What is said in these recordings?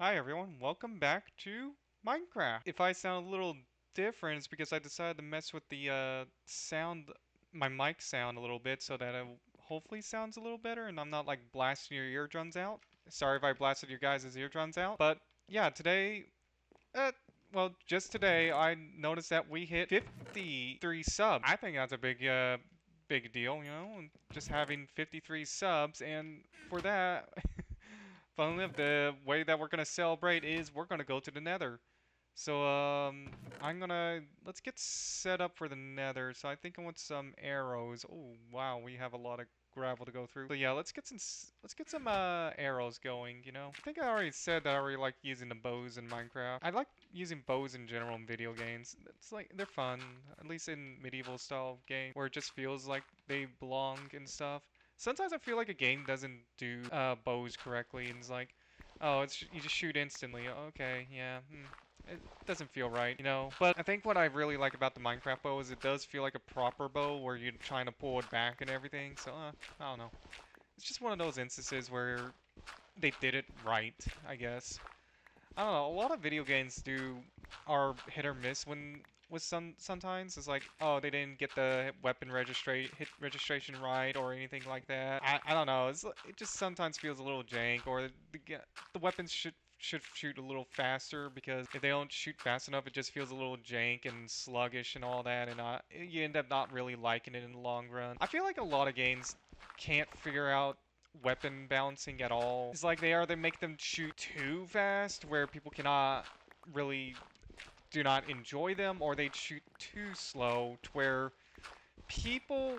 Hi everyone, welcome back to Minecraft. If I sound a little different, it's because I decided to mess with the sound, my mic sound a little bit so that it hopefully sounds a little better and I'm not like blasting your eardrums out. Sorry if I blasted your guys' eardrums out. But yeah, today, uh, well, just today I noticed that we hit 53 subs. I think that's a big deal, you know, and just having 53 subs, and for that, funnily enough, the way that we're gonna celebrate is we're gonna go to the Nether. So let's get set up for the Nether. So I think I want some arrows. Oh wow, we have a lot of gravel to go through. So yeah, let's get some arrows going. You know, I think I already said that I already like using the bows in Minecraft. I like using bows in general in video games. It's like they're fun, at least in medieval style game where it just feels like they belong and stuff. Sometimes I feel like a game doesn't do bows correctly, and it's like, oh, you just shoot instantly. Okay, yeah. It doesn't feel right, you know. But I think what I really like about the Minecraft bow is it does feel like a proper bow where you're trying to pull it back and everything. So, I don't know. It's just one of those instances where they did it right, I guess. I don't know. A lot of video games are hit or miss with sometimes it's like, oh, they didn't get the weapon registration right or anything like that. I don't know. It just sometimes feels a little jank, or the weapons should shoot a little faster, because if they don't shoot fast enough, it just feels a little jank and sluggish and all that, and you end up not really liking it in the long run. I feel like a lot of games can't figure out weapon balancing at all. It's like they make them shoot too fast where people cannot really do not enjoy them, or they shoot too slow to where people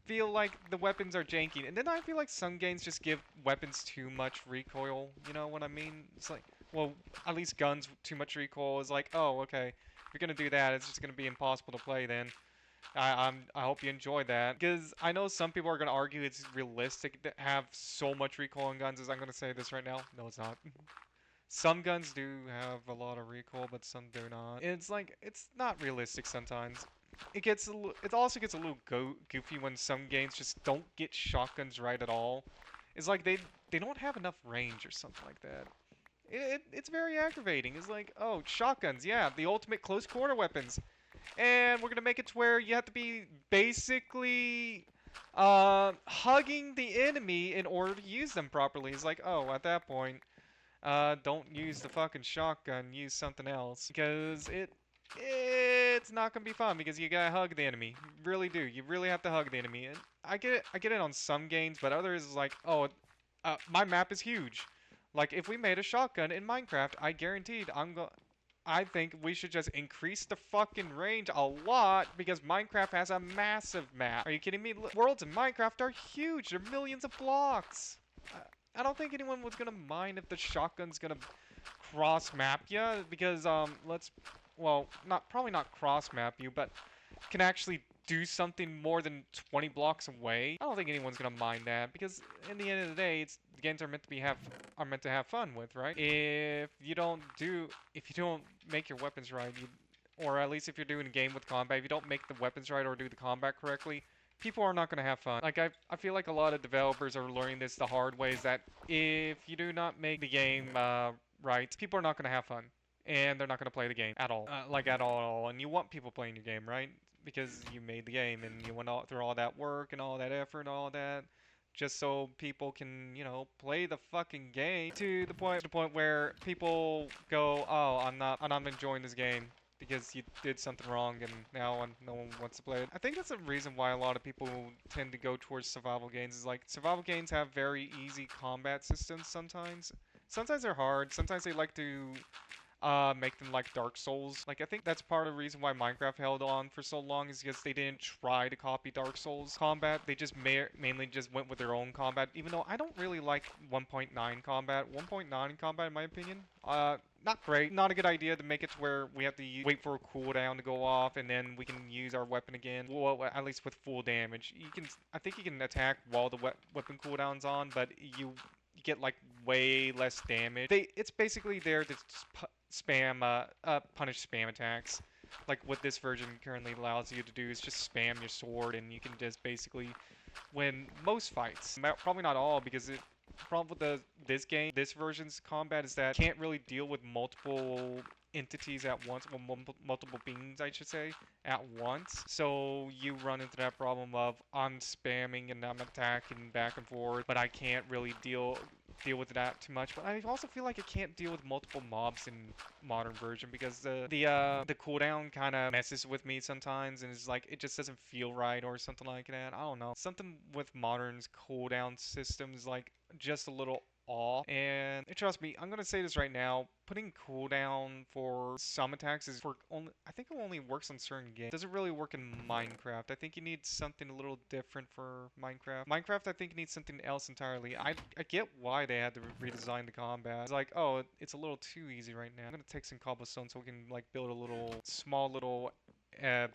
feel like the weapons are janky. And then I feel like some games just give weapons too much recoil. You know what I mean? It's like, well, at least guns too much recoil is like, oh, okay. If you're gonna do that, it's just gonna be impossible to play then. I hope you enjoy that, because I know some people are gonna argue it's realistic to have so much recoil in guns. As I'm gonna say this right now, no, it's not. Some guns do have a lot of recoil, but some do not. It's like it's not realistic sometimes. It also gets a little goofy when some games just don't get shotguns right at all. It's like they don't have enough range or something like that. It's very aggravating. It's like, oh, shotguns, yeah, the ultimate close quarter weapons, and we're gonna make it to where you have to be basically hugging the enemy in order to use them properly. It's like, oh, at that point, don't use the fucking shotgun. Use something else, because it's not gonna be fun, because you gotta hug the enemy. You really do. You really have to hug the enemy. And I get it on some games, but others is like, oh, my map is huge. Like if we made a shotgun in Minecraft, I think we should just increase the fucking range a lot, because Minecraft has a massive map. Are you kidding me? Worlds in Minecraft are huge. They're millions of blocks. I don't think anyone was gonna mind if the shotgun's gonna cross map you, because well, not probably not cross map you, but can actually do something more than 20 blocks away. I don't think anyone's gonna mind that, because in the end of the day, the games are meant to have fun with, right? If you don't make your weapons right, or at least if you're doing a game with combat, if you don't make the weapons right or do the combat correctly, people are not going to have fun. Like I feel like a lot of developers are learning this the hard way, is that if you do not make the game right, people are not going to have fun, and they're not going to play the game at all, like at all. And you want people playing your game, right? Because you made the game and you went through all that work and all that effort and all that, just so people can, play the fucking game to the point where people go, oh, I'm not enjoying this game because you did something wrong and now no one wants to play it. I think that's the reason why a lot of people tend to go towards survival games. Is like survival games have very easy combat systems sometimes. Sometimes they're hard. Sometimes they like to make them like Dark Souls. Like I think that's part of the reason why Minecraft held on for so long, is because they didn't try to copy Dark Souls combat. They just mainly just went with their own combat. Even though I don't really like 1.9 combat. 1.9 combat, in my opinion, not great. Not a good idea to make it to where we have to wait for a cooldown to go off and then we can use our weapon again. Well, at least with full damage. I think you can attack while the weapon cooldown's on, but you get like way less damage. It's basically there to spam, punish spam attacks. Like what this version currently allows you to do is just spam your sword, and you can just basically win most fights. Probably not all, because problem with this game, this version's combat is that it can't really deal with multiple entities at once, well, multiple beings, I should say, at once. So you run into that problem of I'm spamming and I'm attacking back and forth, but I can't really deal with that too much. But I also feel like it can't deal with multiple mobs in modern version because the cooldown kind of messes with me sometimes, and it's like it just doesn't feel right or something like that. I don't know. Something with modern's cooldown systems like just a little off. And trust me, I'm gonna say this right now. Putting cooldown for some attacks is for only. I think it only works on certain games. It doesn't really work in Minecraft. I think you need something a little different for Minecraft. Minecraft, I think needs something else entirely. I get why they had to redesign the combat. It's like, oh, it's a little too easy right now. I'm gonna take some cobblestone so we can like build a little small little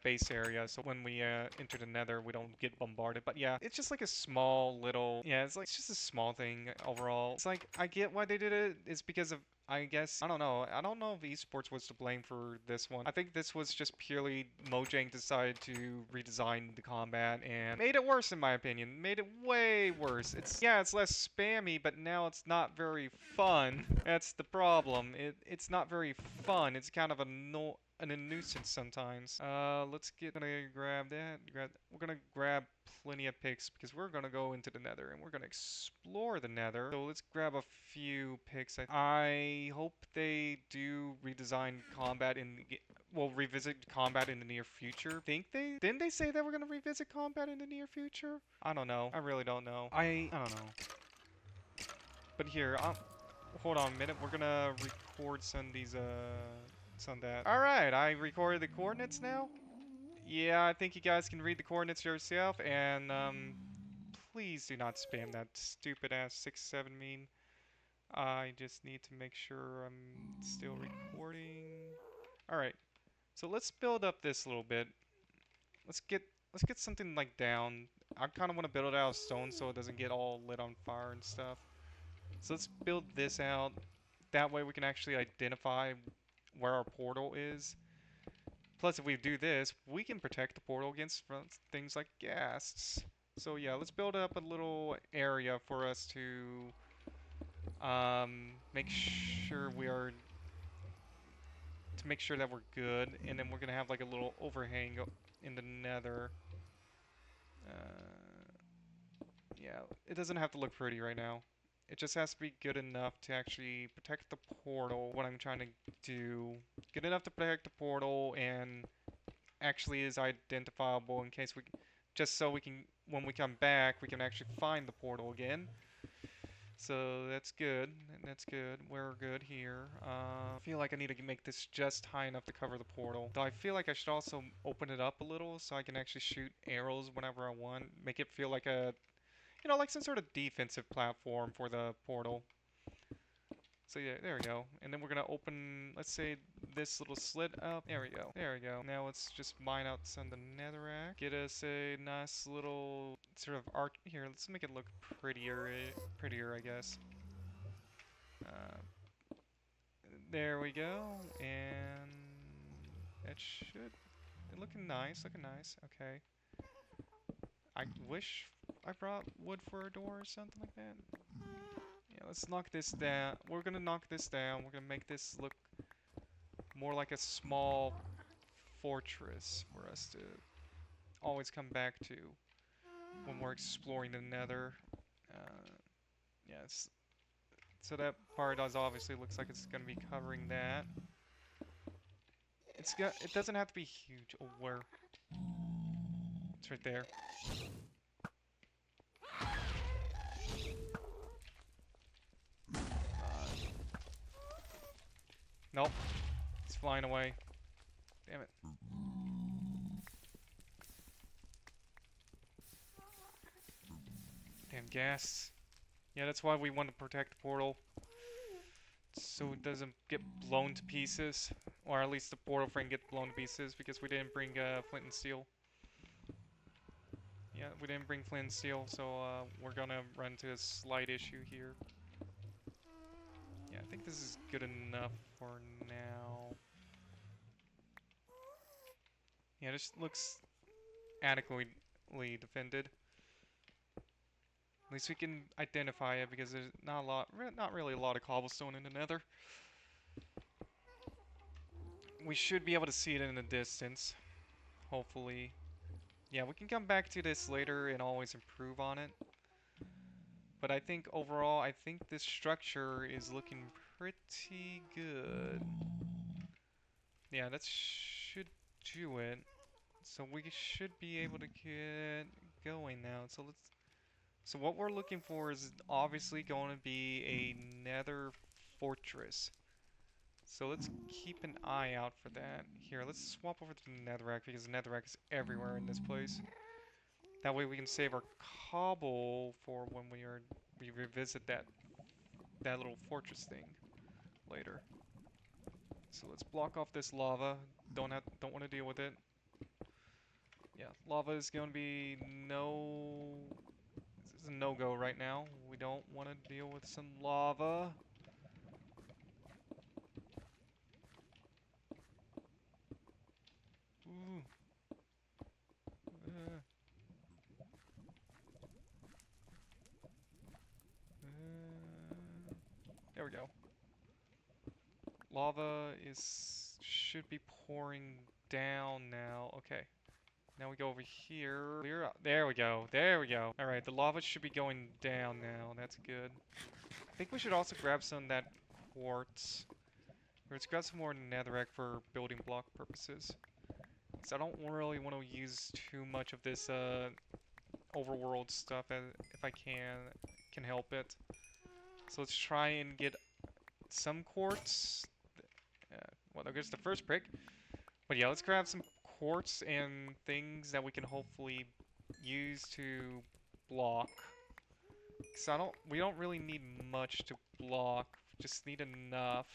base area so when we enter the nether we don't get bombarded. But yeah, it's just like a small little, yeah, it's like it's just a small thing overall. It's like I get why they did it. It's because of, I guess, I don't know. I don't know if esports was to blame for this one. I think this was just purely Mojang decided to redesign the combat and made it worse in my opinion. Made it way worse. It's, yeah, it's less spammy, but now it's not very fun. That's the problem. It's not very fun. It's kind of a no and a nuisance sometimes. Gonna grab that. We're gonna grab plenty of picks because we're gonna go into the nether and we're gonna explore the nether. So let's grab a few picks. I hope they do redesign combat well, revisit combat in the near future. Didn't they say that we're gonna revisit combat in the near future? I don't know. I really don't know. I don't know. But here, hold on a minute. We're gonna record some of these on that. Alright, I recorded the coordinates now. Yeah, I think you guys can read the coordinates yourself, and please do not spam that stupid ass 6-7 meme. I just need to make sure I'm still recording. Alright, so let's build up this a little bit. Let's get something like down. I kind of want to build it out of stone so it doesn't get all lit on fire and stuff. So let's build this out. That way we can actually identify where our portal is. Plus, if we do this, we can protect the portal against things like ghasts. So yeah, let's build up a little area for us to make sure make sure that we're good, and then we're gonna have like a little overhang in the nether. Yeah, it doesn't have to look pretty right now. It just has to be good enough to actually protect the portal. What I'm trying to do, good enough to protect the portal and actually is identifiable in case we, just so we can, when we come back, we can actually find the portal again. So that's good. That's good. We're good here. I feel like I need to make this just high enough to cover the portal. Though I feel like I should also open it up a little so I can actually shoot arrows whenever I want. Make it feel like a, you know, like some sort of defensive platform for the portal. So yeah, there we go. And then we're gonna open, let's say, this little slit up. There we go. There we go. Now let's just mine out some of the netherrack. Get us a nice little sort of arc. Here, let's make it look prettier, I guess. There we go. And that should, looking nice, looking nice. Okay. I wish I brought wood for a door or something like that. Yeah, let's knock this down. We're gonna knock this down. We're gonna make this look more like a small fortress for us to always come back to when we're exploring the nether. Yeah, so that part does obviously looks like it's gonna be covering that. It doesn't have to be huge. Oh, where? It's right there. Nope. It's flying away. Damn it. Damn gas. Yeah, that's why we want to protect the portal. So it doesn't get blown to pieces. Or at least the portal frame gets blown to pieces because we didn't bring flint and steel. Yeah, we didn't bring flint and steel, so we're gonna run into a slight issue here. Yeah, I think this is good enough for now. Yeah, this looks adequately defended. At least we can identify it because there's not a lot, not really a lot of cobblestone in the Nether. We should be able to see it in the distance, hopefully. Yeah, we can come back to this later and always improve on it. But I think overall, I think this structure is looking pretty good. Yeah, that should do it. So we should be able to get going now. So what we're looking for is obviously going to be a nether fortress. So let's keep an eye out for that. Here, let's swap over to the netherrack because the netherrack is everywhere in this place. That way we can save our cobble for when we revisit that little fortress thing later. So let's block off this lava. Don't want to deal with it. Yeah, lava is going to be this is a no-go right now. We don't want to deal with some lava. Ooh. Uh, there we go. Lava should be pouring down now. Okay. Now we go over here. Clear up. There we go. There we go. All right, the lava should be going down now. That's good. I think we should also grab some of that quartz. Let's grab some more netherrack for building block purposes. Because I don't really want to use too much of this overworld stuff if I can help it. So let's try and get some quartz. Well, there's the first brick. But yeah, let's grab some quartz and things that we can hopefully use to block. Cause we don't really need much to block. Just need enough.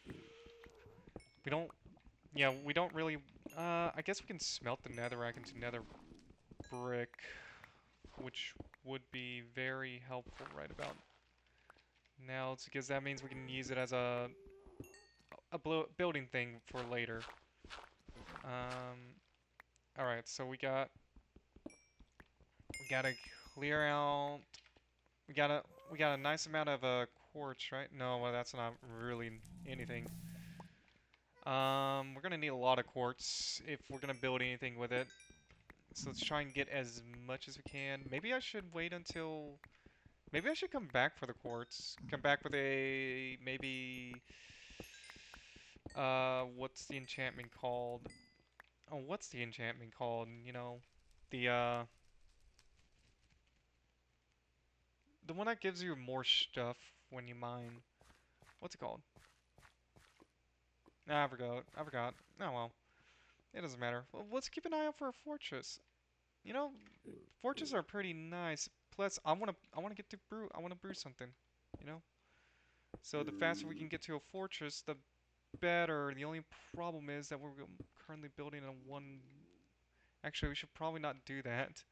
We don't, yeah, we don't really, I guess we can smelt the netherrack into nether brick, which would be very helpful right about now, because that means we can use it as a building thing for later. Alright, so we gotta clear out. We got a nice amount of quartz, right? No, well, that's not really anything. We're gonna need a lot of quartz if we're gonna build anything with it. So let's try and get as much as we can. Maybe I should wait until. Maybe I should come back for the quartz. Come back with a maybe. What's the enchantment called? Oh, what's the enchantment called? You know, the the one that gives you more stuff when you mine. What's it called? Nah, I forgot. I forgot. Oh well. It doesn't matter. Well, let's keep an eye out for a fortress. You know, fortresses are pretty nice. Plus, I wanna get to brew. I wanna brew something. You know. So the faster we can get to a fortress, the better. The only problem is that we're currently building a one. Actually, we should probably not do that.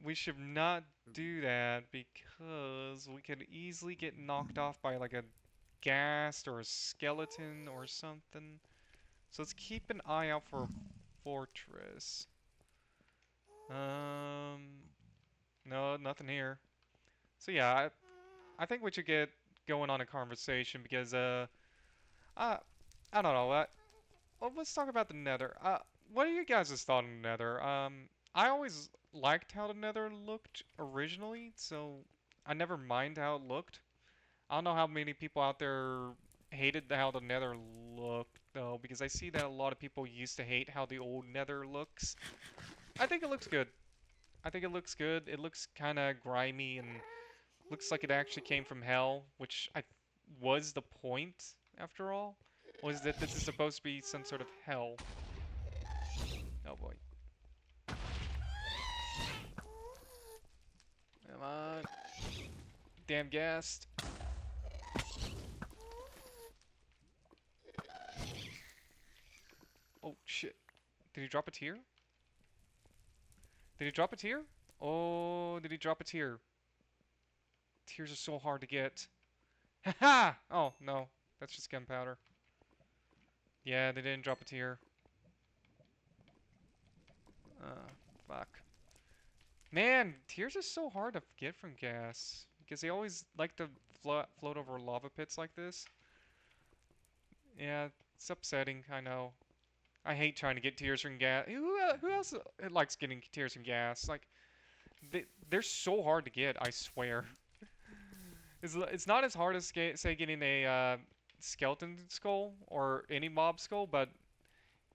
We should not do that because we could easily get knocked off by like a ghast or a skeleton or something. So let's keep an eye out for a fortress. No, nothing here. So yeah, I think we should get going on a conversation because I I don't know. Well, let's talk about the Nether. What are you guys' thought on the Nether? I always liked how the Nether looked originally, so I never mind how it looked. I don't know how many people out there hated how the Nether looked though, because I see that a lot of people used to hate how the old Nether looks. I think it looks good. I think it looks good. It looks kind of grimy and looks like it actually came from hell, which I was the point after all. Was that this is supposed to be some sort of hell? Oh boy. Come on. Damn ghast. Oh shit. Did he drop a tear? Did he drop a tear? Oh, did he drop a tear? Tears are so hard to get. Haha! Oh, no. That's just gunpowder. Yeah, they didn't drop a tear. Fuck. Man, tears are so hard to get from gas because they always like to float over lava pits like this. Yeah, it's upsetting. I know. I hate trying to get tears from gas. Who else likes getting tears from gas? Like they're so hard to get. I swear. It's not as hard as say getting a skeleton skull or any mob skull, but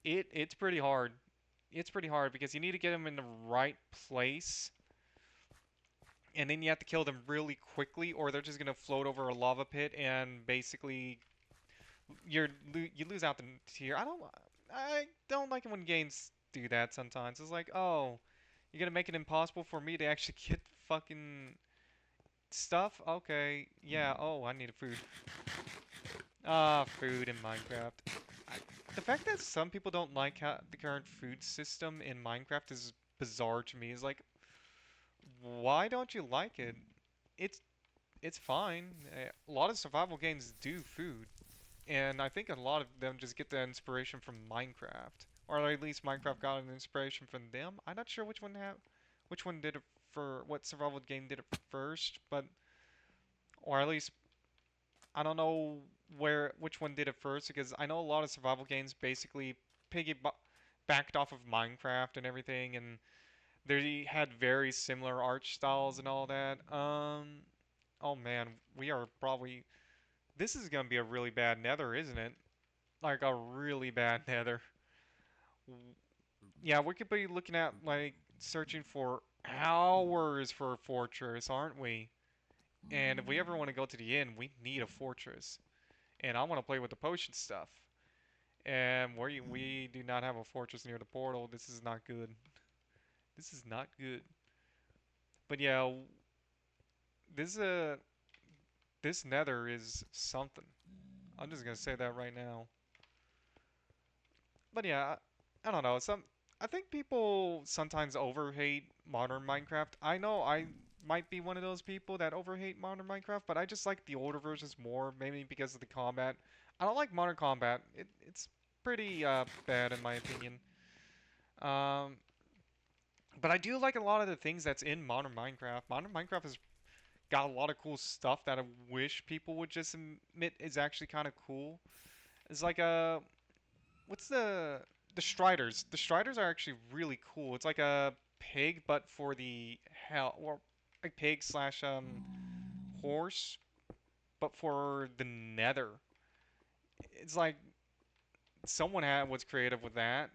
it's pretty hard. It's pretty hard because you need to get them in the right place, and then you have to kill them really quickly, or they're just gonna float over a lava pit and basically you lose out the tier. I don't like it when games do that sometimes. It's like, oh, you're gonna make it impossible for me to actually get fucking stuff? Okay, yeah. Oh, I need a food. Ah, food in Minecraft. I, the fact that some people don't like how the current food system in Minecraft is bizarre to me. Is like, why don't you like it? It's it's fine. A lot of survival games do food, and I think a lot of them just get the inspiration from Minecraft, or at least Minecraft got an inspiration from them. I'm not sure which one did it for what survival game did it first, but or at least I don't know which one did it first because I know a lot of survival games basically backed off of Minecraft and everything, and they had very similar art styles and all that. Oh man, we are probably this is gonna be a really bad Nether, isn't it? Like a really bad Nether. Yeah, we could be looking at like searching for hours for a fortress, aren't we? And if we ever want to go to the end, we need a fortress. And I want to play with the potion stuff. And we do not have a fortress near the portal. This is not good. This is not good. But yeah, this this Nether is something. I'm just gonna say that right now. But yeah, I don't know. I think people sometimes overhate modern Minecraft. I know I might be one of those people that overhate modern Minecraft, but I just like the older versions more, maybe because of the combat. I don't like modern combat. It's pretty bad in my opinion. Um, but I do like a lot of the things that's in modern Minecraft. Modern Minecraft has got a lot of cool stuff that I wish people would just admit is actually kind of cool. It's like what's the Striders? The Striders are actually really cool. It's like a pig, but for the hell, or a pig slash horse, but for the Nether. It's like someone was creative with that,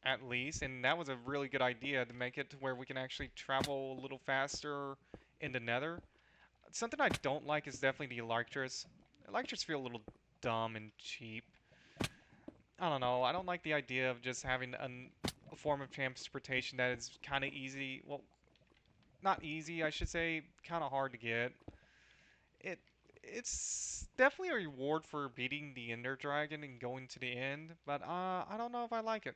at least, and that was a really good idea to make it to where we can actually travel a little faster in the Nether. Something I don't like is definitely the Elytras. Elytras feel a little dumb and cheap. I don't know. I don't like the idea of just having a form of transportation that is kind of easy. Well, not easy, I should say, kind of hard to get. It it's definitely a reward for beating the Ender Dragon and going to the end, but I don't know if I like it.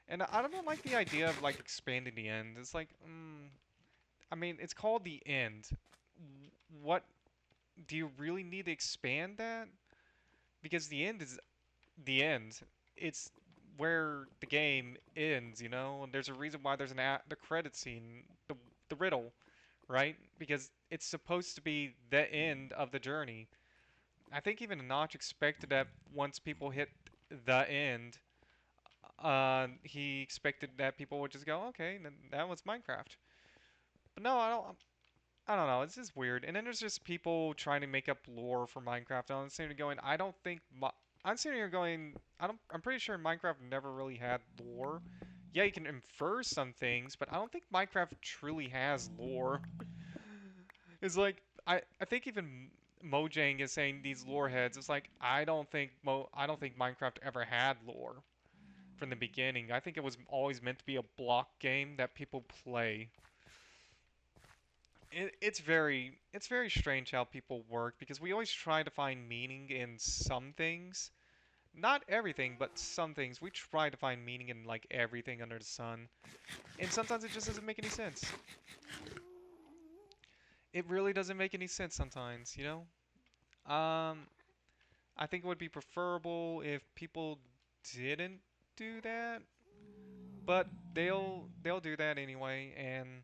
And I don't like the idea of like expanding the end. It's like, I mean, it's called the end. What do you really need to expand that? Because the end is the end. It's where the game ends, you know? And there's a reason why there's the credit scene, the riddle, right? Because it's supposed to be the end of the journey. I think even Notch expected that once people hit the end, he expected that people would just go, okay, then that was Minecraft. But no, I don't know. It's just weird. And then there's just people trying to make up lore for Minecraft. And I'm sitting here going, I don't think. I'm sitting here going, I don't. I'm pretty sure Minecraft never really had lore. Yeah, you can infer some things, but I don't think Minecraft truly has lore. It's like I think even Mojang is saying these lore heads. It's like I don't think Minecraft ever had lore from the beginning. I think it was always meant to be a block game that people play. It's very strange how people work because we always try to find meaning in some things. Not everything, but some things. We try to find meaning in like everything under the sun. And sometimes it just doesn't make any sense. It really doesn't make any sense sometimes, you know? I think it would be preferable if people didn't do that, but they'll do that anyway, and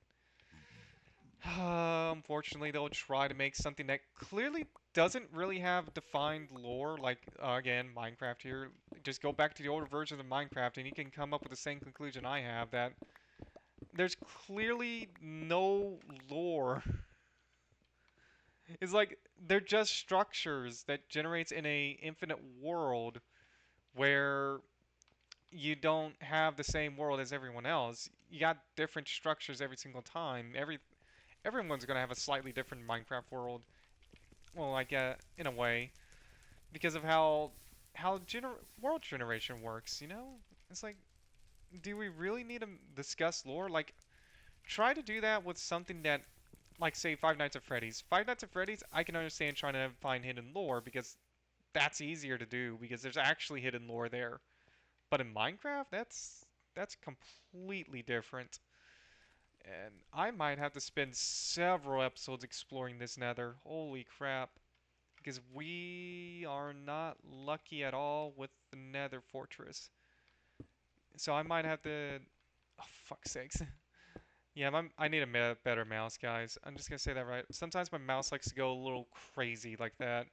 Unfortunately, they'll try to make something that clearly doesn't really have defined lore. Like, again, Minecraft here. Just go back to the older version of Minecraft and you can come up with the same conclusion I have, that there's clearly no lore. It's like they're just structures that generates in a infinite world where you don't have the same world as everyone else. You got different structures every single time. Everyone's gonna have a slightly different Minecraft world. Well, like in a way, because of how world generation works. You know, it's like, do we really need to discuss lore? Like, try to do that with something that, like, say, Five Nights at Freddy's. Five Nights at Freddy's, I can understand trying to find hidden lore because that's easier to do because there's actually hidden lore there. But in Minecraft, that's completely different. And I might have to spend several episodes exploring this nether. Holy crap. Because we are not lucky at all with the nether fortress. So I might have to... Oh, fuck's sakes. Yeah, I need a better mouse, guys. I'm just gonna say that right. Sometimes my mouse likes to go a little crazy like that.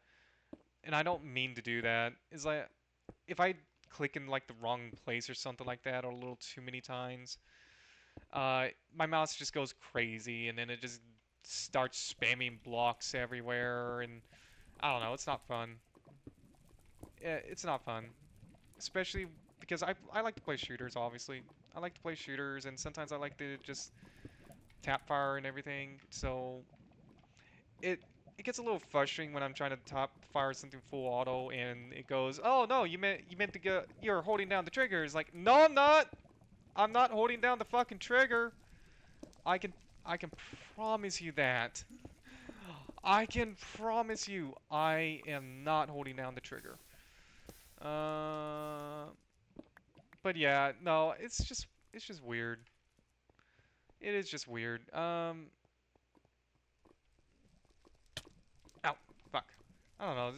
And I don't mean to do that. It's like, if I click in like the wrong place or something like that, or a little too many times, my mouse just goes crazy, and then it just starts spamming blocks everywhere, and I don't know, it's not fun. It's not fun, especially because I like to play shooters. Obviously, I like to play shooters, and sometimes I like to just tap fire and everything. So it it gets a little frustrating when I'm trying to top fire something full auto, and it goes, "Oh no, you meant to go. You're holding down the trigger." It's like, "No, I'm not. I'm not holding down the fucking trigger. I can I can promise you that. I can promise you I am not holding down the trigger." Uh, but yeah, no, it's just weird. It is just weird. Ow, fuck. I don't know.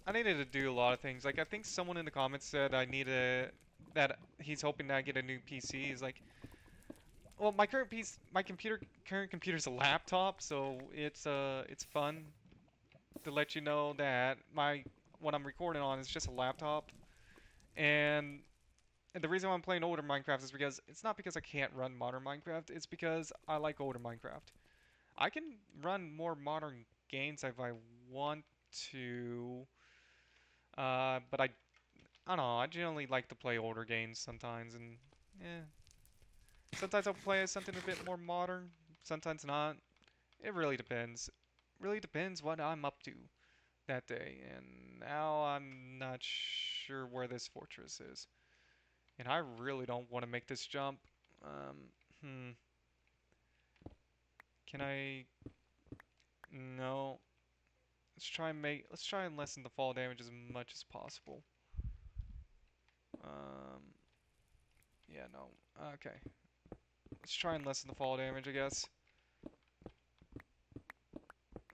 I needed to do a lot of things. Like, I think someone in the comments said I need a that he's hoping that I get a new PC. He's like, well, my current piece, my current computer's a laptop, so it's fun to let you know that my what I'm recording on is just a laptop. And the reason why I'm playing older Minecraft is because it's not because I can't run modern Minecraft. It's because I like older Minecraft. I can run more modern games if I want to, but I don't know. I generally like to play older games sometimes, and yeah, sometimes I'll play something a bit more modern, sometimes not. It really depends. Really depends what I'm up to that day. And now I'm not sure where this fortress is. And I really don't want to make this jump. Um, hmm. Can I? No. Let's try and lessen the fall damage as much as possible. Um, yeah, no. Okay. Let's try and lessen the fall damage, I guess.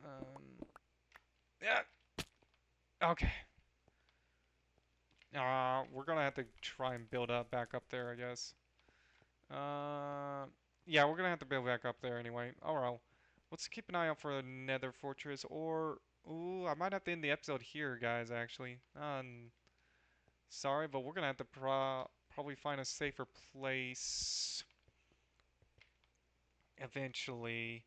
Um, yeah. Okay. We're gonna have to try and build up back up there, I guess. Uh, yeah, we're gonna have to build back up there anyway. Oh well. Let's keep an eye out for the Nether Fortress, or ooh, I might have to end the episode here, guys. Actually, sorry, but we're gonna have to probably find a safer place eventually.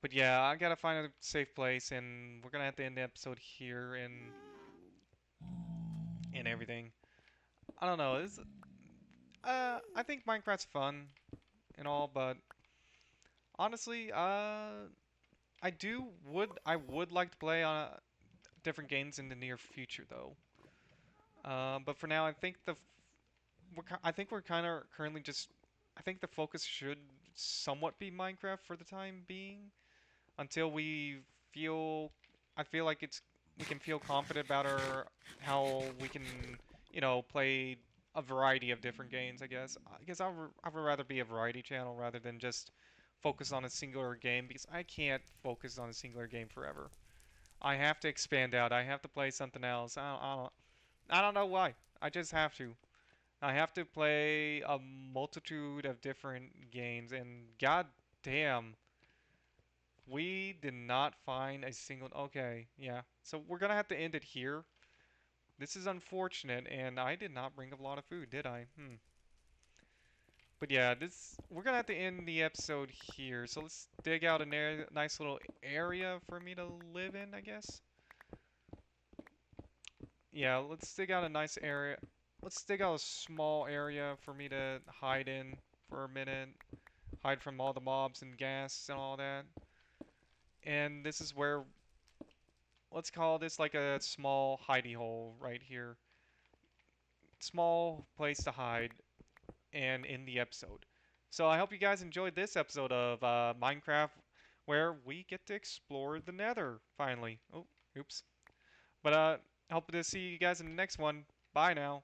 But yeah, I gotta find a safe place, and we're gonna have to end the episode here and everything. I don't know. I think Minecraft's fun and all, but honestly, I would like to play on different games in the near future though. But for now, I think I think we're kind of currently just I think the focus should somewhat be Minecraft for the time being until feel I feel like we can feel confident about our how we can play a variety of different games. I guess I would rather be a variety channel rather than just focus on a singular game because I can't focus on a singular game forever. I have to expand out. I have to play something else. I don't know why. I just have to. I have to play a multitude of different games, and god damn, We did not find a single. Okay, yeah. So we're gonna have to end it here. This is unfortunate, and I did not bring a lot of food, did I? Hmm. But yeah, this we're gonna have to end the episode here. So let's dig out a nice little area for me to live in, I guess. Yeah, let's dig out a nice area. Let's dig out a small area for me to hide in for a minute. Hide from all the mobs and gas and all that. And this is where, let's call this like a small hidey hole right here. Small place to hide and in the episode. So I hope you guys enjoyed this episode of Minecraft where we get to explore the Nether finally. Oh, oops. But hope to see you guys in the next one. Bye now.